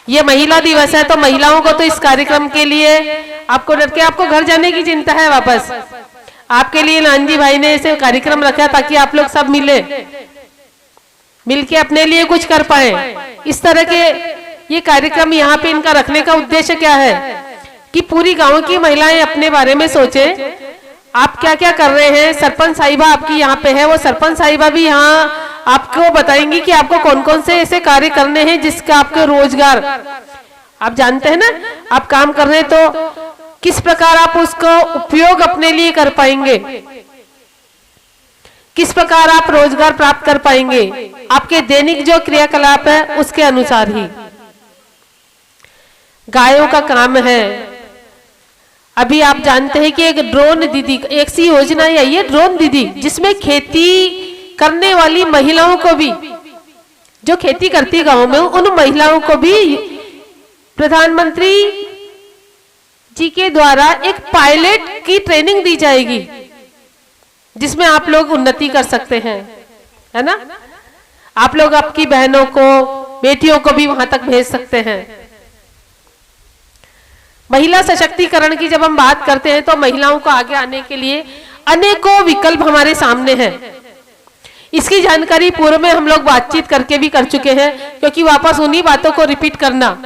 ये महिला दिवस है तो महिलाओं को तो इस कार्यक्रम के लिए आपको घर जाने की चिंता है वापस। आपके लिए नानजी भाई ने ऐसे कार्यक्रम रखा ताकि आप लोग सब मिलके अपने लिए कुछ कर पाए। इस तरह के ये कार्यक्रम यहाँ पे इनका रखने का उद्देश्य क्या है कि पूरी गांव की महिलाएं अपने बारे में सोचे, आप क्या क्या कर रहे हैं। सरपंच साहिबा आपकी यहाँ पे है, वो सरपंच साहिबा भी यहाँ आपको बताएंगी कि आपको कौन कौन से ऐसे कार्य करने हैं जिसका आपके रोजगार, आप जानते हैं ना, आप काम कर रहे हैं तो किस प्रकार आप उसको उपयोग अपने लिए कर पाएंगे, किस प्रकार आप रोजगार प्राप्त कर पाएंगे, आपके दैनिक जो क्रियाकलाप है उसके अनुसार ही। गायों का काम है, अभी आप जानते हैं कि एक ड्रोन दीदी, एक सी योजना आई है ड्रोन दीदी, जिसमें खेती करने वाली महिलाओं को भी, जो खेती करती गांव में, उन महिलाओं को भी प्रधानमंत्री जी के द्वारा एक पायलट की ट्रेनिंग दी जाएगी, जिसमें आप लोग उन्नति कर सकते हैं, है ना। आप लोग आपकी बहनों को, बेटियों को भी वहां तक भेज सकते हैं। महिला सशक्तिकरण की जब हम बात करते हैं तो महिलाओं को आगे आने के लिए अनेकों विकल्प हमारे सामने हैं। इसकी जानकारी पूर्व में हम लोग बातचीत करके भी कर चुके हैं, क्योंकि वापस उन्हीं बातों को रिपीट करना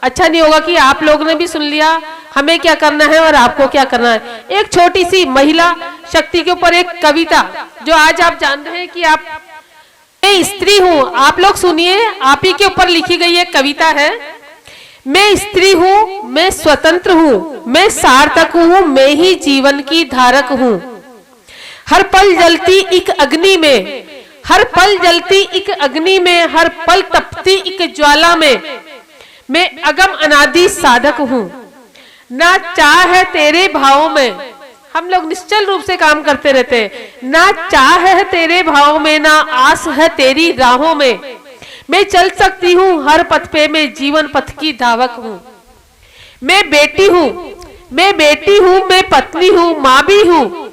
अच्छा नहीं होगा कि आप लोगों ने भी सुन लिया हमें क्या करना है और आपको क्या करना है। एक छोटी सी महिला शक्ति के ऊपर एक कविता जो आज आप जान रहे हैं कि आप, मैं स्त्री हूं, आप लोग सुनिए, आप ही के ऊपर लिखी गई एक कविता है। मैं स्त्री हूं, मैं स्वतंत्र हूं, मैं सार्थक हूं, मैं ही जीवन की धारक हूं। हर पल जलती एक अग्नि में, हर पल जलती एक अग्नि में, हर पल तपती एक ज्वाला में, मैं अगम अनादि साधक हूं। ना चाह है तेरे भावों में, हम लोग निश्चल रूप से काम करते रहते हैं। ना चाह है तेरे भाव में, ना आस है तेरी राहों में, मैं चल सकती हूँ हर पथ पे, मैं जीवन पथ की धावक हूँ। मैं बेटी हूँ, मैं बेटी हूँ, मैं पत्नी हूँ, माँ भी हूँ,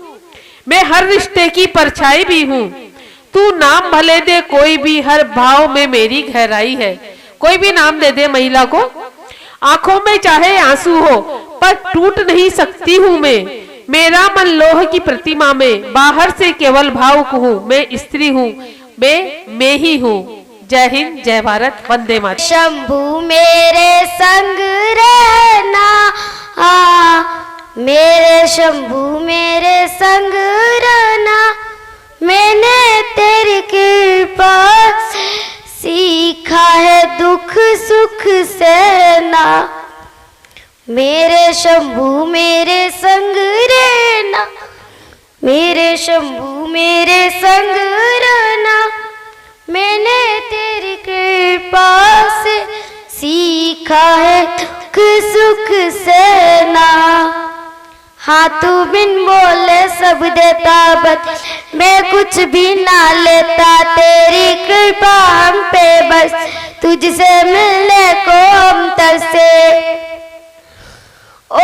मैं हर रिश्ते की परछाई भी हूँ। तू नाम भले दे कोई भी, हर भाव में मेरी गहराई है। कोई भी नाम दे दे महिला को, आंखों में चाहे आंसू हो पर टूट नहीं सकती हूँ मैं। मेरा मन लोह की प्रतिमा में, बाहर से केवल भावुक हूँ। मैं स्त्री हूँ, मैं ही हूँ। जय हिंद, जय भारत, वंदे मातरम। शंभू मेरे संग रहना, मेरे शंभू मेरे संग रहना, मैंने तेरी कृपा सीखा है दुख सुख सहना। मेरे शंभू मेरे संग रहना, मेरे शंभू मेरे संग रहना, मैंने तेरी कृपा से सीखा है दुख सुख सहना। हाँ तू बिन बोले सब देता बत, मैं कुछ भी ना लेता, तेरी कृपा हम पे बस, तुझसे मिलने को हम तरसे। ओ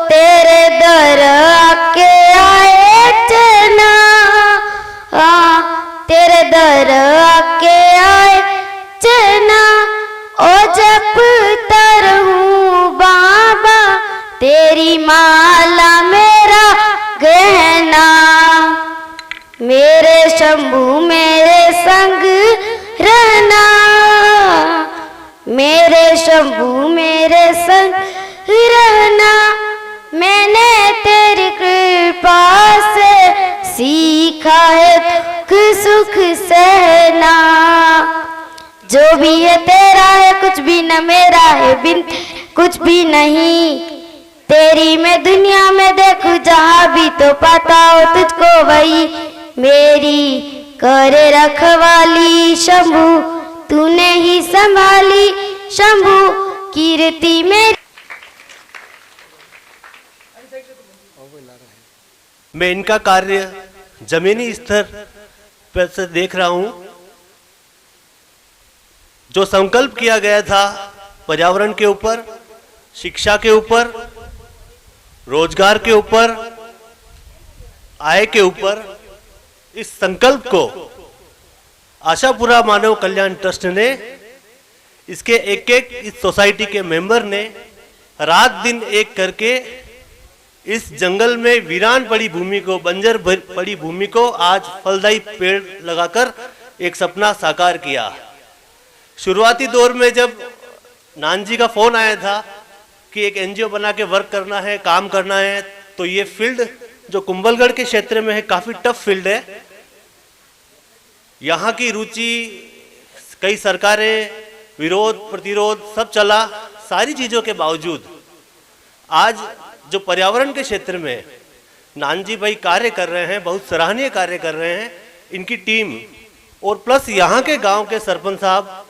तेरे दर आके आए जना, तेरे दर आके आए जना, ओ जपता रहूं बाबा तेरी माला मेरा गहना। मेरे शंभू मेरे संग रहना, मेरे शंभू मेरे संग रहना, मैंने तेरी कृपा से सीखा है दुख सुख सहना। जो भी है तेरा है, कुछ भी न मेरा है, बिन कुछ भी नहीं। तेरी मैं दुनिया में देखूं जहाँ भी, तो पाता हो तुझको वही। मेरी करे रखवाली शंभू, तूने ही संभाली शंभू कीर्ति मेरी। मैं इनका कार्य जमीनी स्तर पर से देख रहा हूं। जो संकल्प किया गया था पर्यावरण के ऊपर, शिक्षा के ऊपर, रोजगार के ऊपर, आय के ऊपर, इस संकल्प को आशापुरा मानव कल्याण ट्रस्ट ने इसके एक एक इस सोसाइटी के मेंबर ने रात दिन एक करके इस जंगल में वीरान पड़ी भूमि को, बंजर पड़ी भूमि को आज फलदायी पेड़ लगाकर एक सपना साकार किया। शुरुआती दौर में जब नानजी का फोन आया था कि एक एनजीओ बना के वर्क करना है, काम करना है, तो ये फील्ड जो कुंभलगढ़ के क्षेत्र में है काफी टफ फील्ड है। यहाँ की रुचि, कई सरकारें, विरोध प्रतिरोध सब चला, सारी चीजों के बावजूद आज जो पर्यावरण के क्षेत्र में नानजी भाई कार्य कर रहे हैं, बहुत सराहनीय कार्य कर रहे हैं। इनकी टीम और प्लस यहाँ के गांव के सरपंच साहब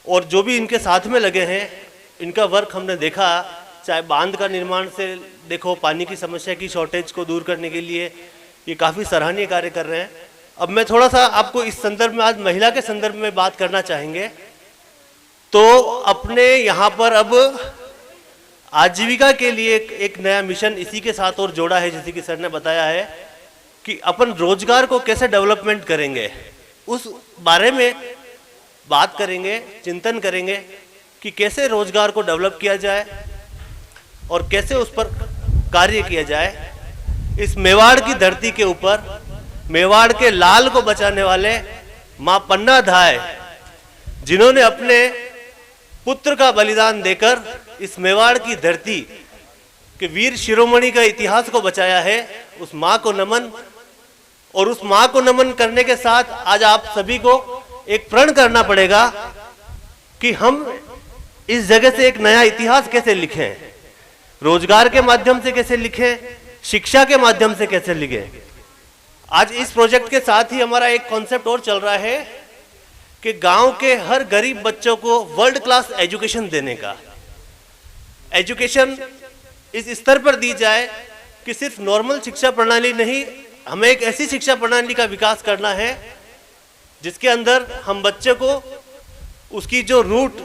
और जो भी इनके साथ में लगे हैं, इनका वर्क हमने देखा। चाहे बांध का निर्माण से देखो, पानी की समस्या की शॉर्टेज को दूर करने के लिए ये काफ़ी सराहनीय कार्य कर रहे हैं। अब मैं थोड़ा सा आपको इस संदर्भ में, आज महिला के संदर्भ में बात करना चाहेंगे। तो अपने यहाँ पर अब आजीविका के लिए एक नया मिशन इसी के साथ और जोड़ा है, जैसे कि सर ने बताया है कि अपन रोजगार को कैसे डेवलपमेंट करेंगे, उस बारे में बात करेंगे, चिंतन करेंगे कि कैसे रोजगार को डेवलप किया जाए और कैसे उस पर कार्य किया जाए। इस मेवाड़ की धरती के ऊपर मेवाड़ के लाल को बचाने वाले मां पन्ना धाय, जिन्होंने अपने पुत्र का बलिदान देकर इस मेवाड़ की धरती के वीर शिरोमणि का इतिहास को बचाया है, उस मां को नमन। और उस मां को नमन करने के साथ आज आप सभी को एक प्रण करना पड़ेगा कि हम इस जगह से एक नया इतिहास कैसे लिखें, रोजगार के माध्यम से कैसे लिखें, शिक्षा के माध्यम से कैसे लिखें। आज इस प्रोजेक्ट के साथ ही हमारा एक कॉन्सेप्ट और चल रहा है कि गांव के हर गरीब बच्चों को वर्ल्ड क्लास एजुकेशन देने का। एजुकेशन इस स्तर पर दी जाए कि सिर्फ नॉर्मल शिक्षा प्रणाली नहीं, हमें एक ऐसी शिक्षा प्रणाली का विकास करना है जिसके अंदर हम बच्चे को उसकी जो रूट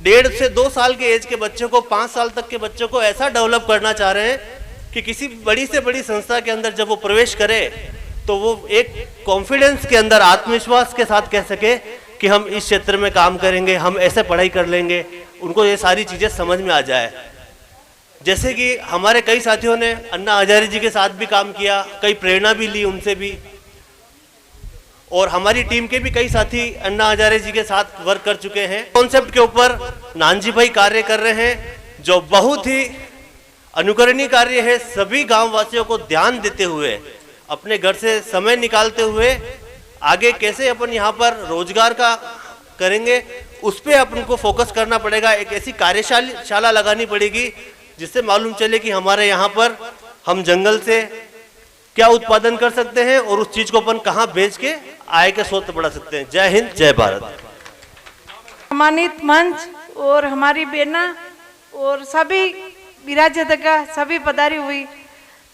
1.5 से 2 साल के एज के बच्चों को 5 साल तक के बच्चों को ऐसा डेवलप करना चाह रहे हैं कि किसी बड़ी से बड़ी संस्था के अंदर जब वो प्रवेश करे तो वो एक कॉन्फिडेंस के अंदर, आत्मविश्वास के साथ कह सके कि हम इस क्षेत्र में काम करेंगे, हम ऐसे पढ़ाई कर लेंगे, उनको ये सारी चीजें समझ में आ जाए। जैसे कि हमारे कई साथियों ने अन्ना हजारे जी के साथ भी काम किया, कई प्रेरणा भी ली उनसे भी, और हमारी टीम के भी कई साथी अन्ना हजारे जी के साथ वर्क कर चुके हैं। कॉन्सेप्ट के ऊपर नानजी भाई कार्य कर रहे हैं जो बहुत ही अनुकरणीय कार्य है। सभी गांव वासियों को ध्यान देते हुए, अपने घर से समय निकालते हुए आगे कैसे अपन यहाँ पर रोजगार का करेंगे, उस पर अपन को फोकस करना पड़ेगा। एक ऐसी कार्यशाला लगानी पड़ेगी जिससे मालूम चले कि हमारे यहाँ पर हम जंगल से क्या उत्पादन कर सकते हैं और उस चीज को अपन कहाँ बेच के आय के स्रोत बढ़ा सकते हैं। जय हिंद, जय भारत। सम्मानित मंच और हमारी बेना और सभी विराजता सभी पधारी हुई,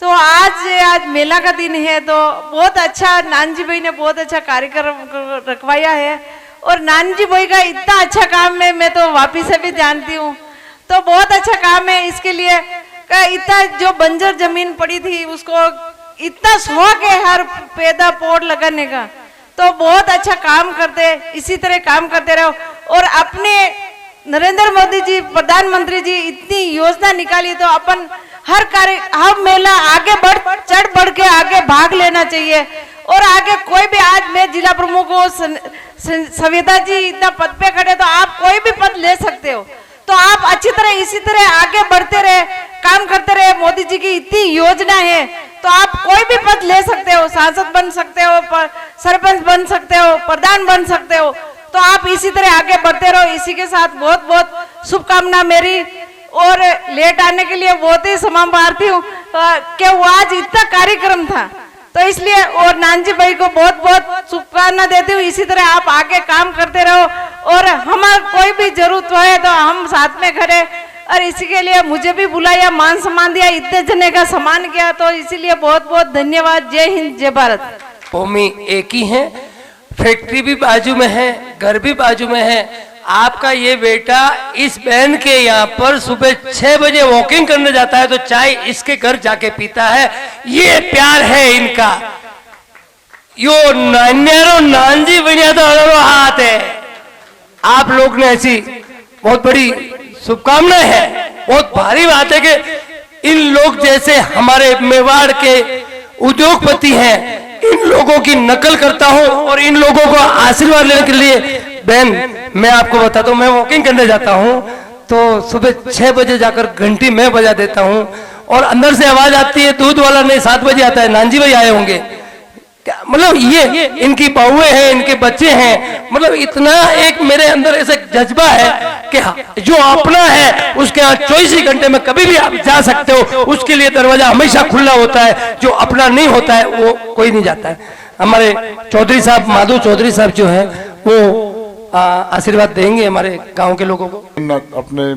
तो आज मेला का दिन है, तो बहुत अच्छा नानजी भाई ने बहुत अच्छा कार्यक्रम रखवाया है। और नानजी भाई का इतना अच्छा काम है, मैं तो वापिस से भी जानती हूँ, तो बहुत अच्छा काम है। इसके लिए इतना जो बंजर जमीन पड़ी थी उसको इतना शौक है हर पैदा पौध लगाने का, तो बहुत अच्छा काम करते, इसी तरह काम करते रहो। और अपने नरेंद्र मोदी जी प्रधानमंत्री जी इतनी योजना निकाली, तो अपन हर कार्य, हर मेला आगे चढ़ बढ़ के आगे भाग लेना चाहिए। और आगे कोई भी, आज मैं जिला प्रमुख हूँ, सविता जी इतना पद पे खड़े, तो आप कोई भी पद ले सकते हो, तो आप अच्छी तरह इसी तरह आगे बढ़ते रहे, काम करते रहे। मोदी जी की इतनी योजना है, तो आप कोई भी पद ले सकते हो, सांसद बन सकते हो, सरपंच बन सकते हो, प्रधान बन सकते हो, तो आप इसी तरह आगे बढ़ते रहो। इसी के साथ बहुत बहुत शुभकामना मेरी, और लेट आने के लिए बहुत ही क्षमा मांगती हूँ कि वो आज इतना कार्यक्रम था, तो इसलिए और नानजी भाई को बहुत बहुत शुभकामना देती हूँ। इसी तरह आप आगे काम करते रहो, और हमारा कोई भी जरूरत हो तो हम साथ में खड़े। और इसी के लिए मुझे भी बुलाया, मान सम्मान दिया, इतने जने का सम्मान किया, तो इसीलिए बहुत बहुत धन्यवाद। जय हिंद, जय भारत। भूमि एक ही है, फैक्ट्री भी बाजू में है, घर भी बाजू में है। आपका ये बेटा इस बहन के यहाँ पर सुबह 6 बजे वॉकिंग करने जाता है, तो चाय इसके घर जाके पीता है। ये प्यार है इनका। यो नान्यारो नानजी बनिया तो हाथ है। आप लोग ने ऐसी बहुत बड़ी शुभकामनाएं है। बहुत भारी बात है कि इन लोग जैसे हमारे मेवाड़ के उद्योगपति हैं, इन लोगों की नकल करता हूं और इन लोगों को आशीर्वाद लेने के लिए बहन मैं आपको बताता हूं, मैं वॉकिंग करने जाता हूं तो सुबह 6 बजे जाकर घंटी मैं बजा देता हूं और अंदर से आवाज आती है दूध वाला नहीं 7 बजे आता है, नानजी भाई आए होंगे। मतलब ये इनकी बहुएं हैं, इनके बच्चे हैं, मतलब इतना एक मेरे अंदर ऐसा जज्बा है कि जो अपना है उसके यहाँ 24 घंटे में कभी भी आप जा सकते हो, उसके लिए दरवाजा हमेशा खुला होता है। जो अपना नहीं होता है वो कोई नहीं जाता है। हमारे चौधरी साहब, माधु चौधरी साहब जो है वो आशीर्वाद देंगे हमारे गांव के लोगों को। अपने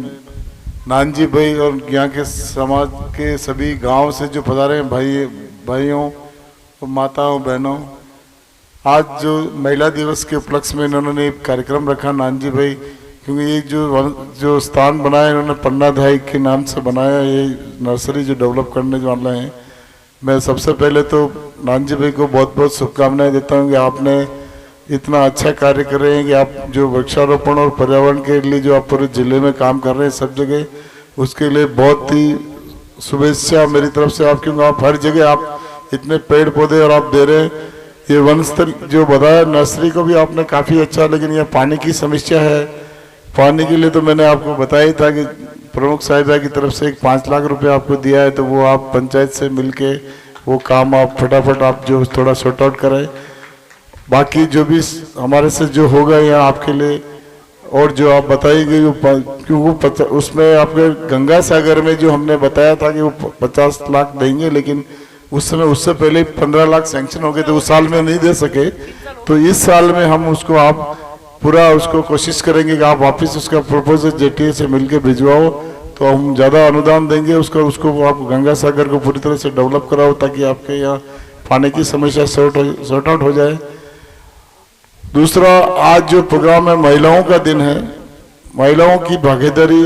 नानजी भाई और यहाँ के समाज के सभी गांव से जो पधारे हैं भाइयों और माताओं बहनों, आज जो महिला दिवस के उपलक्ष्य में इन्होंने एक कार्यक्रम रखा नानजी भाई, क्योंकि ये जो स्थान बनाया इन्होंने पन्नाधाई के नाम से बनाया, ये नर्सरी जो डेवलप करने वाले हैं। मैं सबसे पहले तो नानजी भाई को बहुत बहुत शुभकामनाएं देता हूँ कि आपने इतना अच्छा कार्य कर रहे हैं कि आप जो वृक्षारोपण और पर्यावरण के लिए जो आप पूरे जिले में काम कर रहे हैं सब जगह, उसके लिए बहुत ही शुभेच्छा मेरी तरफ से आप, क्योंकि आप हर जगह आप इतने पेड़ पौधे और आप दे रहे हैं। ये वनस्थल जो बताया नर्सरी को भी आपने काफ़ी अच्छा, लेकिन यह पानी की समस्या है। पानी के लिए तो मैंने आपको बताया था कि प्रमुख साहिबा की तरफ से एक 5 लाख रुपए आपको दिया है, तो वो आप पंचायत से मिलके वो काम आप फटाफट आप जो थोड़ा सॉर्ट आउट करें। बाकी जो भी हमारे से जो होगा यहाँ आपके लिए, और जो आप बताइएगा क्योंकि उसमें आपके गंगा सागर में जो हमने बताया था कि वो 50 लाख देंगे, लेकिन उस समय उससे पहले 15 लाख सैंक्शन हो गए थे, उस साल में नहीं दे सके। तो इस साल में हम उसको आप पूरा उसको कोशिश करेंगे कि आप वापस उसका प्रपोजल जेटीए से मिलके भिजवाओ, तो हम ज़्यादा अनुदान देंगे उसको आप गंगा सागर को पूरी तरह से डेवलप कराओ, ताकि आपके यहाँ पानी की समस्या सॉर्ट आउट हो जाए। दूसरा, आज जो प्रोग्राम है महिलाओं का दिन है, महिलाओं की भागीदारी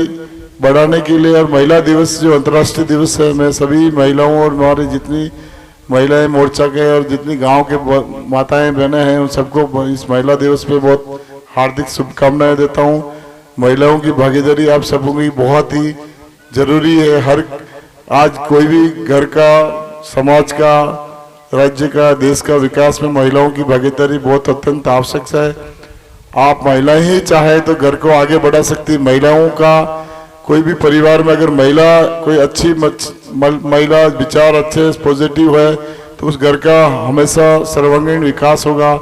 बढ़ाने के लिए, और महिला दिवस जो अंतर्राष्ट्रीय दिवस है, मैं सभी महिलाओं और हमारी जितनी महिलाएं मोर्चा के और जितनी गांव के माताएं बहनें हैं उन सबको इस महिला दिवस पे बहुत हार्दिक शुभकामनाएं देता हूं। महिलाओं की भागीदारी आप सबों की बहुत ही जरूरी है। आज कोई भी घर का, समाज का, राज्य का, देश का विकास में महिलाओं की भागीदारी बहुत अत्यंत आवश्यक है। आप महिलाएं ही चाहे तो घर को आगे बढ़ा सकती। महिलाओं का कोई भी परिवार में अगर महिला कोई अच्छी महिला विचार अच्छे पॉजिटिव है तो उस घर का हमेशा सर्वांगीण विकास होगा।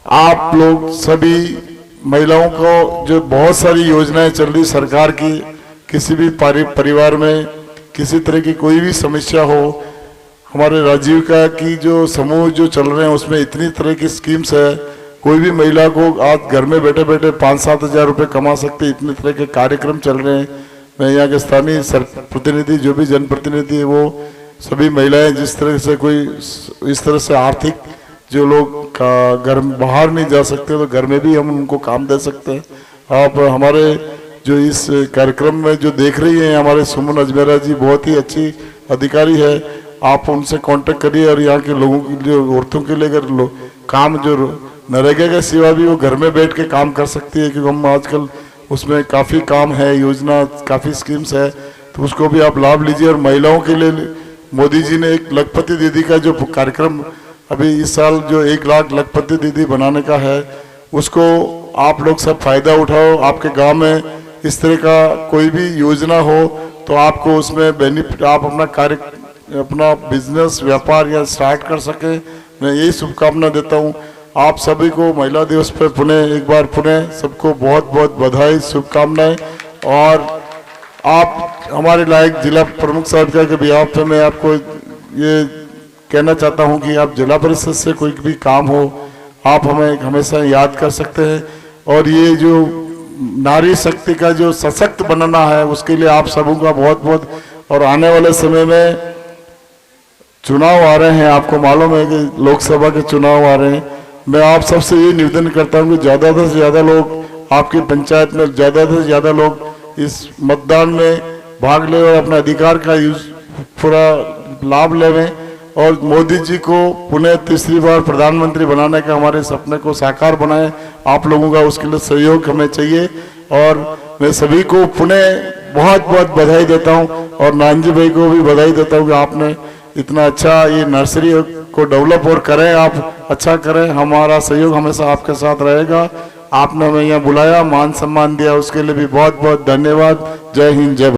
आप लोग सभी महिलाओं को जो बहुत सारी योजनाएं चल रही सरकार की, किसी भी परिवार में किसी तरह की कोई भी समस्या हो, हमारे राजीविका की जो समूह जो चल रहे हैं उसमें इतनी तरह की स्कीम्स है। कोई भी महिला को आज घर में बैठे बैठे 5-7 हज़ार रुपये कमा सकते, इतने तरह के कार्यक्रम चल रहे हैं। मैं यहाँ के स्थानीय प्रतिनिधि जो भी जनप्रतिनिधि है वो सभी महिलाएं जिस तरह से कोई इस तरह से आर्थिक जो लोग घर बाहर नहीं जा सकते तो घर में भी हम उनको काम दे सकते हैं। आप हमारे जो इस कार्यक्रम में जो देख रही हैं हमारे सुमन अजमेरा जी बहुत ही अच्छी अधिकारी है, आप उनसे कांटेक्ट करिए और यहाँ के लोगों की जो औरतों के लिए अगर काम जो नरेगा के सिवा भी वो घर में बैठ के काम कर सकती है, क्योंकि हम आजकल उसमें काफ़ी काम है, योजना काफ़ी स्कीम्स है, तो उसको भी आप लाभ लीजिए। और महिलाओं के लिए मोदी जी ने एक लखपति दीदी का जो कार्यक्रम अभी इस साल जो 1 लाख लखपति दीदी बनाने का है, उसको आप लोग सब फायदा उठाओ। आपके गांव में इस तरह का कोई भी योजना हो तो आपको उसमें बेनिफिट, आप अपना कार्य अपना बिजनेस व्यापार या स्टार्ट कर सके। मैं यही शुभकामना देता हूँ आप सभी को। महिला दिवस पर एक बार पुनः सबको बहुत बहुत बधाई, शुभकामनाएं। और आप हमारे लायक जिला प्रमुख साहब के बिहाफ पे मैं आपको ये कहना चाहता हूं कि आप जिला परिषद से कोई भी काम हो आप हमें हमेशा याद कर सकते हैं। और ये जो नारी शक्ति का जो सशक्त बनाना है उसके लिए आप सबों का बहुत बहुत, और आने वाले समय में चुनाव आ रहे हैं, आपको मालूम है कि लोकसभा के चुनाव आ रहे हैं। मैं आप सबसे ये निवेदन करता हूं कि ज़्यादा से ज़्यादा लोग आपकी पंचायत में ज़्यादा से ज़्यादा लोग इस मतदान में भाग लें और अपने अधिकार का पूरा लाभ लेवें और मोदी जी को पुनः तीसरी बार प्रधानमंत्री बनाने का हमारे सपने को साकार बनाएं आप लोगों का उसके लिए सहयोग हमें चाहिए। और मैं सभी को पुनः बहुत बहुत बधाई देता हूँ और नानजी भाई को भी बधाई देता हूँ कि आपने इतना अच्छा ये नर्सरी को डेवलप और करें, आप अच्छा करें। हमारा सहयोग हमेशा आपके साथ रहेगा। आपने हमें यहाँ बुलाया, मान सम्मान दिया, उसके लिए भी बहुत बहुत धन्यवाद। जय हिंद, जय भारत।